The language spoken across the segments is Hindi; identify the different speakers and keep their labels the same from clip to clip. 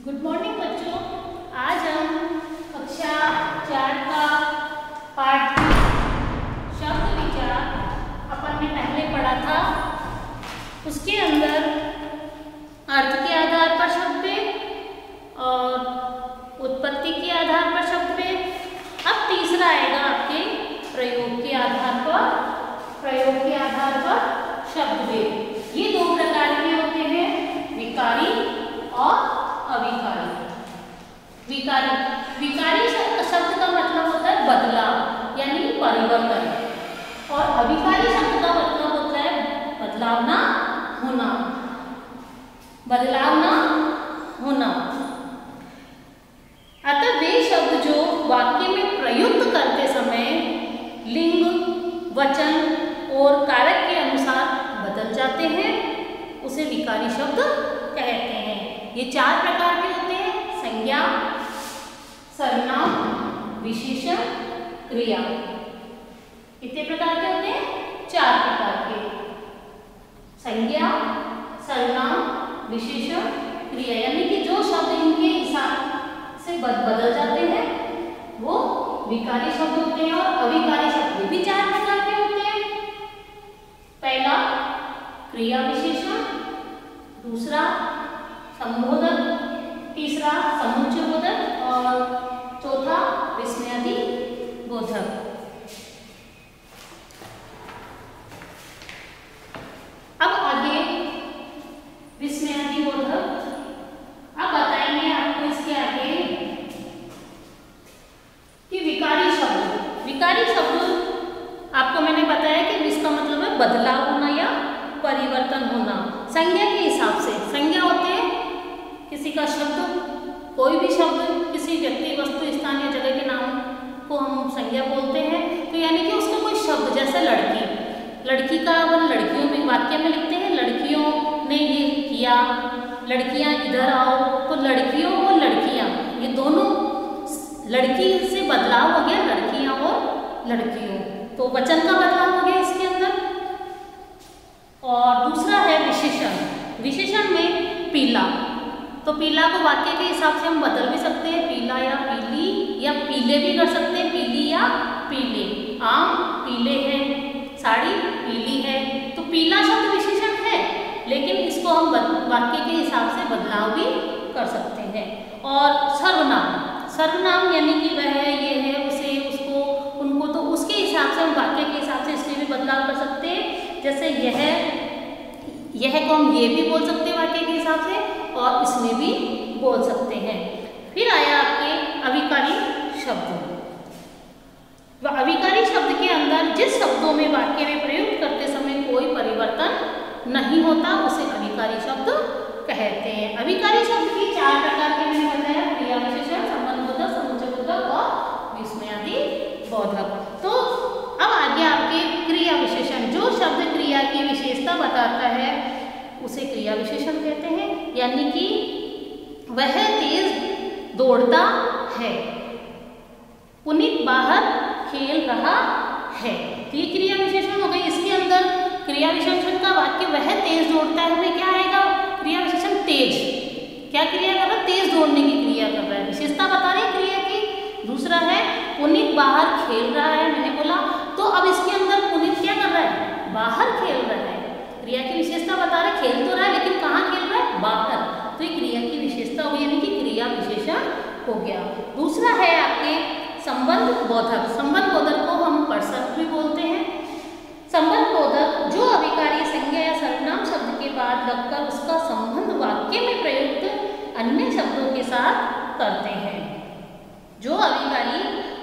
Speaker 1: गुड मॉर्निंग बच्चों। आज हम कक्षा 4 का पाठ शब्द विचार अपन ने पहले पढ़ा था। उसके अंदर अर्थ के आधार पर शब्द और उत्पत्ति के आधार पर शब्द। अब तीसरा आएगा आपके प्रयोग के आधार पर शब्द। ये दो प्रकार के होते हैं, विकारी और अविकारी। विकारी शब्द का मतलब होता है बदलाव यानी परिवर्तन, और अविकारी शब्द का मतलब होता है बदलाव ना होना। अतः वे शब्द जो वाक्य में प्रयुक्त करते समय लिंग, वचन और कारक के अनुसार बदल जाते हैं उसे विकारी शब्द कहते हैं। ये चार प्रकार के होते हैं, संज्ञा, सर्वनाम, विशेषण, क्रिया। कितने प्रकार के होते हैं? चार प्रकार के। संज्ञा, सर्वनाम, विशेषण, क्रिया, यानी कि जो शब्द इनके हिसाब से बदल जाते हैं वो विकारी शब्द होते हैं। और अविकारी शब्द भी चार प्रकार के होते हैं। पहला क्रिया विशेषण, दूसरा संबोधक, तीसरा समुच्चय बोधक और चौथा विस्मयादि बोधक। अब आगे विस्मयादि बोधक। अब बताएंगे आपको इसके आगे कि विकारी शब्द आपको मैंने बताया कि इसका मतलब है बदलाव होना या परिवर्तन होना। संज्ञा के हिसाब से संज्ञा होते हैं किसी का शब्द, कोई भी शब्द किसी व्यक्ति, वस्तु, स्थान या जगह के नाम को हम संज्ञा बोलते हैं। तो यानी कि उसका कोई शब्द, जैसे लड़की का अपन लड़कियों में वाक्य में लिखते हैं, लड़कियों ने ये किया, लड़कियां इधर आओ, तो लड़कियों और लड़कियां ये दोनों, लड़की से बदलाव हो गया लड़कियां और लड़कियों, तो वचन का बदलाव हो गया इसके अंदर। और दूसरा है विशेषण में पीला, तो पीला को वाक्य के हिसाब से हम बदल भी सकते हैं, पीला या पीली या पीले भी कर सकते हैं, पीली या पीले। आम पीले हैं, साड़ी पीली है, तो पीला शब्द विशेषण है, लेकिन इसको हम वाक्य के हिसाब से बदलाव भी कर सकते हैं। और सर्वनाम यानी कि वह है, ये है, उसे, उसको, उनको, तो उसके हिसाब से हम वाक्य के हिसाब से इसमें भी बदलाव कर सकते हैं। जैसे यह को हम ये भी बोल सकते हैं वाक्य के हिसाब से, और इसमें भी बोल सकते हैं। फिर आया आपके अविकारी शब्द। अविकारी शब्द के अंदर जिस शब्दों में वाक्य में प्रयुक्त करते समय कोई परिवर्तन नहीं होता उसे अविकारी शब्द कहते हैं। अविकारी शब्द की चार प्रकार के मैंने बताया, क्रिया विशेषण, संबंधबोधक, समुच्चयबोधक और विस्मयादि बोधक। तो अब आगे आपके क्रिया विशेषण, जो शब्द क्रिया की विशेषता बताता है उसे क्रिया विशेषण कहते हैं। यानी कि वह तेज दौड़ता है, पुनीत बाहर खेल रहा है, तो ये क्रिया विशेषण हो गई। इसके अंदर क्रिया विशेषण का वाक्य वह तेज दौड़ता है में क्या आएगा? क्रिया विशेषण तेज, क्या क्रिया कर रहा है? तेज दौड़ने की क्रिया कर रहा है, विशेषता बता रही है क्रिया की। दूसरा है पुनीत बाहर खेल रहा है, मैंने बोला, तो अब इसके अंदर पुनीत क्या कर रहा है? बाहर खेल रहा है, क्रिया की विशेषता बता रहे, खेल तो रहा है लेकिन कहाँ खेल रहा है? बाहर, तो ये क्रिया की विशेषता हो गई, यानी कि क्रिया विशेषण हो गया। दूसरा है आपके संबंध बोधक को हम पर्सन भी बोलते हैं। संबंध बोधक जो अविकारी संज्ञा या सर्वनाम शब्द के बाद लगकर उसका संबंध वाक्य में प्रयुक्त अन्य शब्दों के साथ करते हैं। जो अविकारी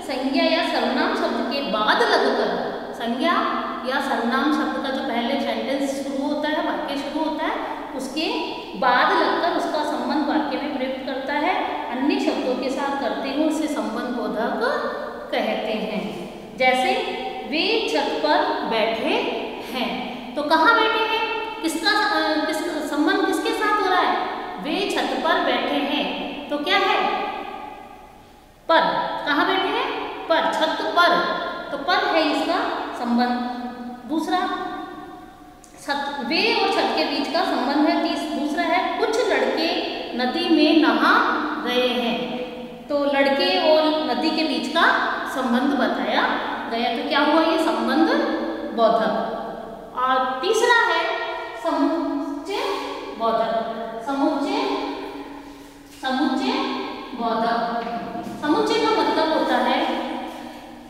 Speaker 1: संज्ञा या सर्वनाम शब्द के बाद लगकर, संज्ञा या सर्वनाम शब्द का जो पहले सेंटेंस शुरू होता है, वाक्य शुरू होता है, उसके बाद लगकर उसका संबंध वाक्य में प्रयुक्त करता है, अन्य शब्दों के साथ करते हैं, उसे संबंध बोधक कहते हैं। जैसे वे छत पर बैठे हैं, तो कहाँ बैठे हैं? किसका संबंध किसके साथ हो रहा है? वे छत पर बैठे हैं, तो क्या है? पर। कहाँ बैठे हैं? पर, छत पर, तो पर है इसका संबंध। दूसरा वे और छत के बीच का संबंध है। दूसरा है कुछ लड़के नदी में नहा रहे हैं। तो लड़के और नदी के बीच का संबंध बताया गया। तो क्या हुआ ये संबंध बोधक। और तीसरा है समुच्चय बोधक। समुच्चय बोधक। समुच्चय का मतलब होता है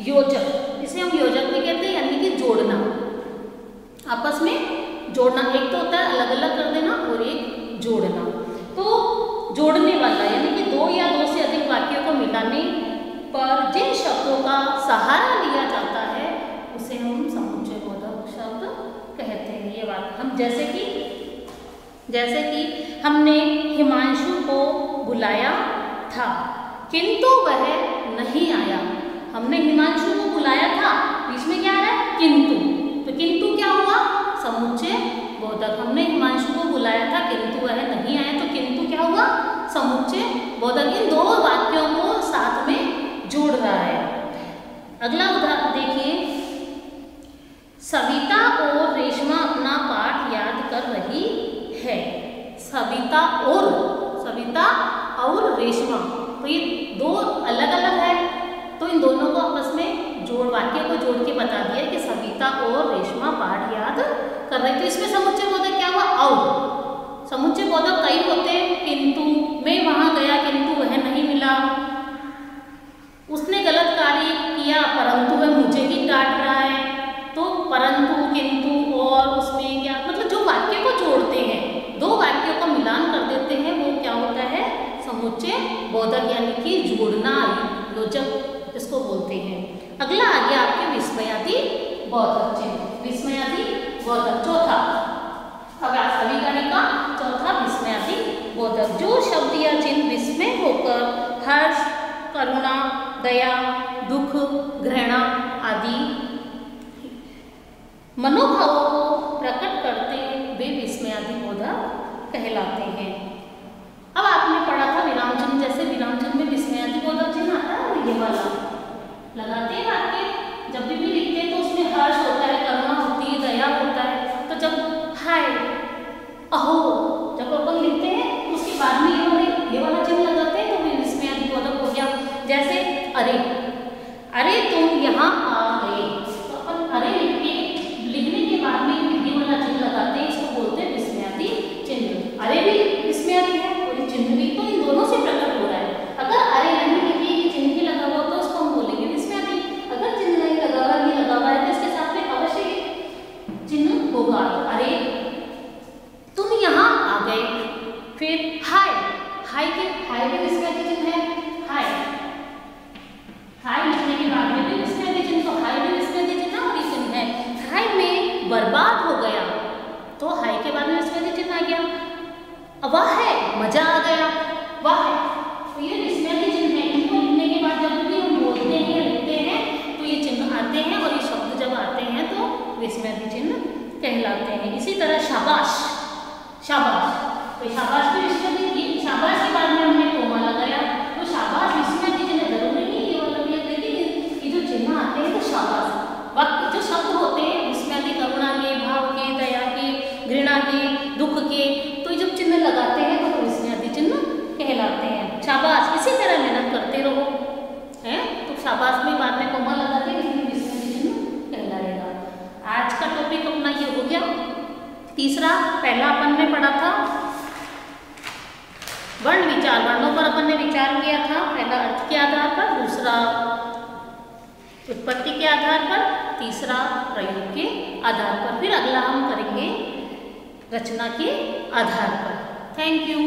Speaker 1: योजक। इसे हम योजक भी कहते हैं, यानी कि जोड़ना, आपस में जोड़ना। एक तो होता है अलग अलग कर देना और एक जोड़ना। तो जोड़ने वाला यानी कि दो या दो से अधिक वाक्यों को मिलाने पर जिन शब्दों का सहारा लिया जाता है उसे हम समुच्चय बोधक शब्द कहते हैं। ये बात हम जैसे कि हमने हिमांशु को बुलाया था किंतु वह नहीं आया। हमने हिमांशु को बुलाया था, बीच में क्या आ रहा है किंतु। तो किंतु क्या हुआ समुच्चय बोधक। हमने हिमांशु को बुलाया था किंतु वह नहीं आया, तो किंतु क्या हुआ समुच्चय बोधक। इन दो वाक्यों को साथ में जोड़ रहा है। अगला उदाहरण देखिए, सविता और रेशमा अपना पाठ याद कर रही है। सविता और रेशमा, तो ये दो अलग अलग है, तो इन दोनों को आपस में वाक्य को जोड़ के बता दिया कि सविता और रेशमा पाठ याद कर रही। तो इसमें समुच्चय बोधक क्या हुआ और। समुच्चय बोधक कई होते हैं, किंतु मैं वहां गया किंतु वह नहीं मिला, उसने गलत कार्य किया परंतु वह मुझे ही डांट रहा है। तो परंतु, किंतु और उसमें क्या मतलब जो वाक्य को जोड़ते हैं, दो वाक्यों का मिलान कर देते हैं, वो क्या होता है समुच्चय बोधक, यानी कि जोड़ना, योजक इसको बोलते हैं। अगला आ गया आपके विस्मयादि बोधक चिन्ह। विस्मयादि बोधक चौथा, अब अभिकारी का चौथा विस्मयादि बोधक। जो शब्द या चिन्ह विस्मय होकर हर्ष, करुणा, दया, दुख, घृणा आदि मनोभावों को प्रकट करते वे विस्मयादि बोधक कहलाते हैं। अब आपने पढ़ा था विराम चिन्ह, जैसे विराम चिन्ह में विस्मयादि बोधक चिन्ह आता है और ये वाला लगाते हैं वाक्य जब भी लिखते हैं तो उसमें हर्ष होता है, करुणा होती है, दया होता है। तो जब हाय, अहो जब अपन लिखते हैं उसके बाद में ये वाला चिन्ह लगाते हैं तो वे विस्मयादि बोधक हो गया। जैसे अरे तुम यहाँ आ गए, तो अपन अरे लिखने के बाद में ये वाला चिन्ह लगाते हैं, इसको बोलते हैं विस्मयादि चिन्ह। अरे भी विस्मयादि है और चिन्ह भी, तो इन दोनों से प्रकट हो रहा है। अगर अरे नहीं लिखिए चिन्ह भी लगा हुआ तो उसको हम बोलेंगे विस्मयादि। अगर चिन्ह नहीं लगा हुआ, ये लगा हुआ है तो इसके साथ में अवश्य चिन्ह होगा। तो अरे तुम यहाँ आ गए। फिर हाय के विस्मयादि चिन्ह है हाय लिखने के बाद में भी विस्मयादि चिन्ह, तो हाय भी विस्मयादि चिन्ह और ये चिन्ह है। हाय में बर्बाद हो गया तो हाय के बाद में विस्मयादि चिन्ह आ गया। वाह है मजा आ गया, वाह है, तो ये विस्मयादि चिन्ह है। इनको लिखने के बाद जब भी हम बोलते हैं या लिखते हैं तो ये चिन्ह आते हैं और ये शब्द जब आते हैं तो विस्मयादि चिन्ह कहलाते हैं। इसी तरह शाबाश, तो शाबाश भी विस्मयादि, शाबाश के बाद में हमने कोमा लगाया तो शाबाश विस्मयादि चिन्ह जरूरी नहीं ये वाला भी, लेकिन ये जो चिन्ह आते हैं तो शाबाश वाक्य जो शब्द होते हैं विस्मयादि, करुणा के, भाव के, दया के, घृणा के, दुख के, तो जब चिन्ह लगाते हैं तो विस्मयादि चिन्ह कहलाते हैं। शाबाश इसी तरह मेहनत करते रहो हैं तो शाबाश में बाद में कोमा लगाते हैं लेकिन विस्मयादि चिन्ह कहलाएगा। आज का टॉपिक अपना ये हो गया तीसरा। पहला अपन ने पढ़ा था वर्ण विचार, वर्णों पर अपन ने विचार किया था, पहला अर्थ के आधार पर, दूसरा उत्पत्ति के आधार पर, तीसरा प्रयोग के आधार पर। फिर अगला हम करेंगे रचना के आधार पर। Thank you.